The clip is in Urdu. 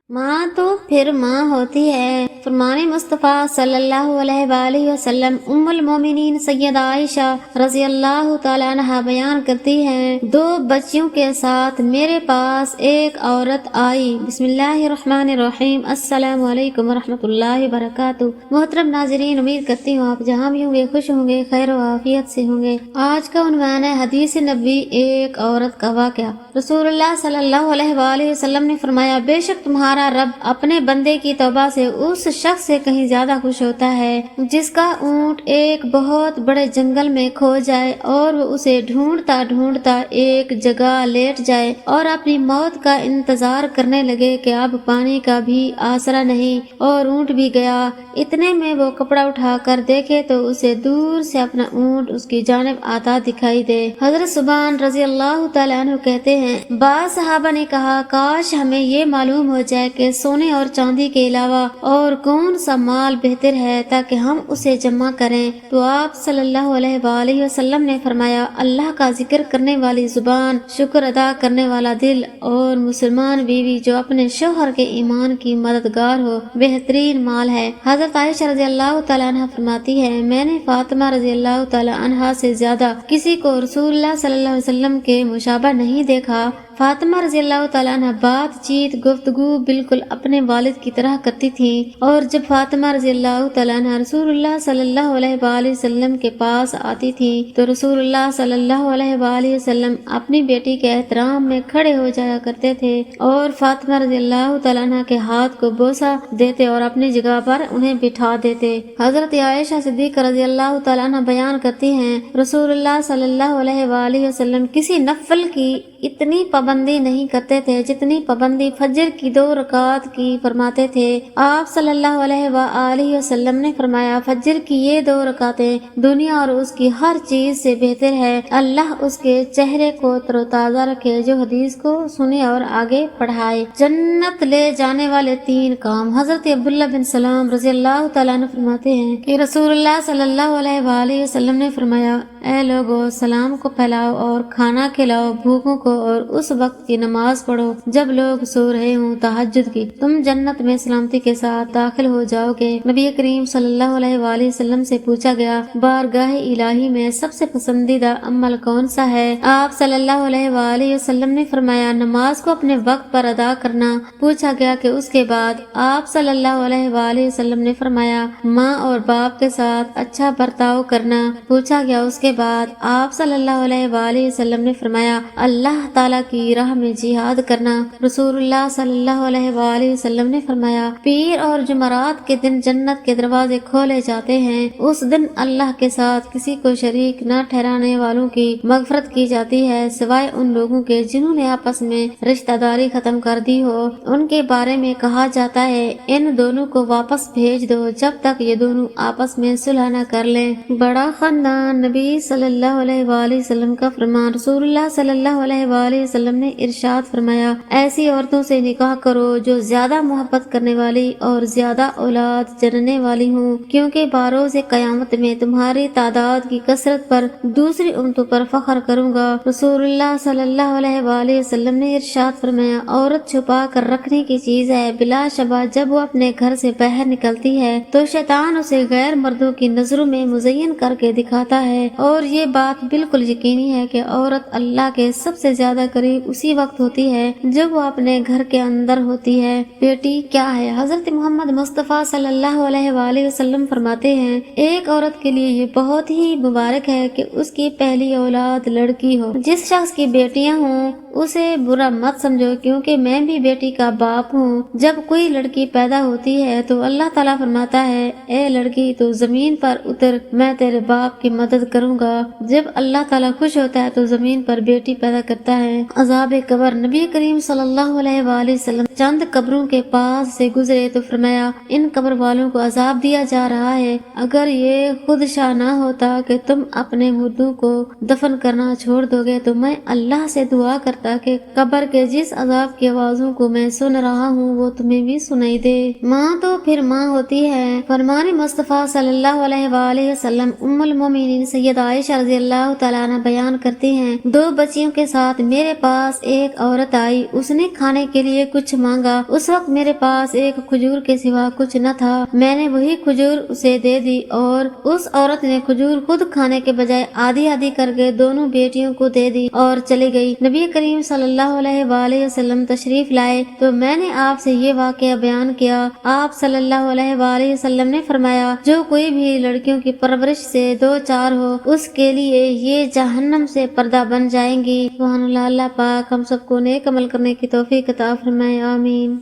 ماں تو پھر ماں ہوتی ہے۔ فرمان مصطفیٰ صلی اللہ علیہ وآلہ وسلم ام المومنین سیدہ عائشہ رضی اللہ تعالیٰ عنہا بیان کرتی ہیں، 2 بچیوں کے ساتھ میرے پاس ایک عورت آئی۔ بسم اللہ الرحمن الرحیم۔ السلام علیکم ورحمۃ اللہ وبرکاتہ۔ محترم ناظرین، امید کرتی ہوں آپ جہاں بھی ہوں گے خوش ہوں گے، خیر و عافیت سے ہوں گے۔ آج کا عنوان ہے حدیث نبوی، ایک عورت کا واقعہ۔ رسول اللہ صلی اللہ علیہ وآلہ وسلم نے فرمایا، بے شک تمہارا رب اپنے بندے کی توبہ سے اس شخص سے کہیں زیادہ خوش ہوتا ہے جس کا اونٹ ایک بہت بڑے جنگل میں کھو جائے اور وہ اسے ڈھونڈتا ڈھونڈتا ایک جگہ لیٹ جائے اور اپنی موت کا انتظار کرنے لگے کہ اب پانی کا بھی آسرا نہیں اور اونٹ بھی گیا۔ اتنے میں وہ کپڑا اٹھا کر دیکھے تو اسے دور سے اپنا اونٹ اس کی جانب آتا دکھائی دے۔ حضرت سبحان رضی اللہ تعالیٰ عنہ کہتے ہیں، بعض صحابہ نے کہا، کاش ہمیں یہ معلوم ہو جائے کہ سونے اور چاندی کے علاوہ اور کون سا مال بہتر ہے تاکہ ہم اسے جمع کریں۔ تو آپ صلی اللہ علیہ وآلہ وسلم نے فرمایا، اللہ کا ذکر کرنے والی زبان، شکر ادا کرنے والا دل اور مسلمان بیوی جو اپنے شوہر کے ایمان کی مددگار ہو بہترین مال ہے۔ حضرت عائشہ رضی اللہ تعالیٰ عنہ فرماتی ہے، میں نے فاطمہ رضی اللہ تعالیٰ عنہ سے زیادہ کسی کو رسول اللہ صلی اللہ علیہ وسلم کے مشابہ نہیں دیکھا۔ فاطمہ رضی اللہ تعالیٰ عنہ بات چیت گفتگو بالکل اپنے والد کی طرح کرتی تھی، اور جب فاطمہ رضی اللہ تعالیٰ عنہ رسول اللہ صلی اللہ علیہ وآلہ وسلم کے پاس آتی تھی تو رسول اللہ صلی اللہ علیہ وآلہ وسلم اپنی بیٹی کے احترام میں کھڑے ہو جایا کرتے تھے اور فاطمہ رضی اللہ تعالیٰ عنہ کے ہاتھ کو بوسہ دیتے اور اپنی جگہ پر انہیں بٹھا دیتے۔ حضرت عائشہ صدیقہ رضی اللہ تعالیٰ عنہ بیان کرتی ہیں، رسول اللہ صلی اللہ علیہ وآلہ وسلم کسی نفل کی اتنی پابندی نہیں کرتے تھے جتنی پابندی فجر کی 2 رکعات کی فرماتے تھے۔ آپ صلی اللہ علیہ وآلہ وسلم نے فرمایا، فجر کی یہ 2 رکعتیں دنیا اور اس کی ہر چیز سے بہتر ہے، اللہ اس کے چہرے کو تر و تازہ رکھے جو حدیث کو سنے اور آگے پڑھائے۔ جنت لے جانے والے 3 کام۔ حضرت عبداللہ بن سلام رضی اللہ تعالیٰ عنہ فرماتے ہیں کہ رسول اللہ صلی اللہ علیہ وآلہ وسلم نے فرمایا، اے لوگو، سلام کو پھیلاؤ اور کھانا کھلاؤ بھوکوں کو اور اس وقت کی نماز پڑھو جب لوگ سو رہے ہوں، تہجد کی، تم جنت میں سلامتی کے ساتھ داخل ہو جاؤ گے۔ نبی کریم صلی اللہ علیہ وآلہ وسلم سے پوچھا گیا، بارگاہ الہی میں سب سے پسندیدہ عمل کون سا ہے؟ آپ صلی اللہ علیہ وآلہ وسلم نے فرمایا، نماز کو اپنے وقت پر ادا کرنا۔ پوچھا گیا کہ اس کے بعد؟ آپ صلی اللہ علیہ وآلہ وسلم نے فرمایا، ماں اور باپ کے ساتھ اچھا برتاؤ کرنا۔ پوچھا گیا اس کے بعد؟ آپ صلی اللہ علیہ وآلہ وسلم نے فرمایا، اللہ تعالیٰ کی راہ میں جہاد کرنا۔ رسول اللہ صلی اللہ علیہ وآلہ وسلم نے فرمایا، پیر اور جمعرات کے دن جنت کے دروازے کھولے جاتے ہیں۔ اس دن اللہ کے ساتھ کسی کو شریک نہ ٹھہرانے والوں کی مغفرت کی جاتی ہے سوائے ان لوگوں کے جنہوں نے آپس میں رشتہ داری ختم کر دی ہو۔ ان کے بارے میں کہا جاتا ہے، ان دونوں کو واپس بھیج دو جب تک یہ دونوں آپس میں صلح نہ کر لیں۔ بڑا خاندان، نبی صلی اللہ علیہ وآلہ وسلم کا فرمان۔ رسول اللہ صلی اللہ علیہ وآلہ وسلم نے ارشاد فرمایا، ایسی عورتوں سے نکاح کرو جو زیادہ محبت کرنے والی اور زیادہ اولاد جننے والی ہوں، کیونکہ بروز قیامت میں تمہاری تعداد کی کثرت پر دوسری امتوں پر فخر کروں گا۔ رسول اللہ صلی اللہ علیہ وآلہ وسلم نے ارشاد فرمایا، عورت چھپا کر رکھنے کی چیز ہے، بلا شبہ جب وہ اپنے گھر سے باہر نکلتی ہے تو شیطان اسے غیر مردوں کی نظروں میں مزین کر کے دکھاتا ہے، اور یہ بات بالکل یقینی ہے کہ عورت اللہ کے سب سے زیادہ قریب اسی وقت ہوتی ہے جب وہ اپنے گھر کے اندر ہوتی ہے۔ بیٹی کیا ہے؟ حضرت محمد مصطفیٰ صلی اللہ علیہ وآلہ وسلم فرماتے ہیں، ایک عورت کے لیے یہ بہت ہی مبارک ہے کہ اس کی پہلی اولاد لڑکی ہو۔ جس شخص کی بیٹیاں ہوں اسے برا مت سمجھو، کیونکہ میں بھی بیٹی کا باپ ہوں۔ جب کوئی لڑکی پیدا ہوتی ہے تو اللہ تعالیٰ فرماتا ہے، اے لڑکی تو زمین پر اتر، میں تیرے باپ کی مدد کروں گا۔ جب اللہ تعالیٰ خوش ہوتا ہے تو زمین پر بیٹی پیدا کرتا ہے۔ عذاب قبر، نبی کریم صلی اللہ علیہ وآلہ وسلم چند قبروں کے پاس سے گزرے تو فرمایا، ان قبر والوں کو عذاب دیا جا رہا ہے۔ اگر یہ خدشہ نہ ہوتا کہ تم اپنے مردوں کو دفن کرنا چھوڑ دو گے تو میں اللہ سے دعا کرتا تاکہ قبر کے جس عذاب کی آوازوں کو میں سن رہا ہوں وہ تمہیں بھی سنائی دے۔ ماں تو پھر ماں ہوتی ہے۔ فرمان مصطفیٰ صلی اللہ علیہ وآلہ وسلم ام المومنین سیدہ عائشہ رضی اللہ تعالیٰ عنہ بیان کرتی ہیں، 2 بچیوں کے ساتھ میرے پاس ایک عورت آئی، اس نے کھانے کے لیے کچھ مانگا، اس وقت میرے پاس ایک کھجور کے سوا کچھ نہ تھا، میں نے وہی کھجور اسے دے دی اور اس عورت نے کھجور خود کھانے کے بجائے آدھی آدھی کر کے دونوں بیٹیوں کو دے دی اور چلی گئی۔ نبی کریم صلی اللہ علیہ وآلہ وسلم تشریف لائے تو میں نے آپ سے یہ واقعہ بیان کیا۔ آپ صلی اللہ علیہ وآلہ وسلم نے فرمایا، جو کوئی بھی لڑکیوں کی پرورش سے 2 4 ہو اس کے لیے یہ جہنم سے پردہ بن جائیں گی۔ سبحان اللہ۔ اللہ پاک ہم سب کو نیک عمل کرنے کی توفیق عطا فرمائے، آمین۔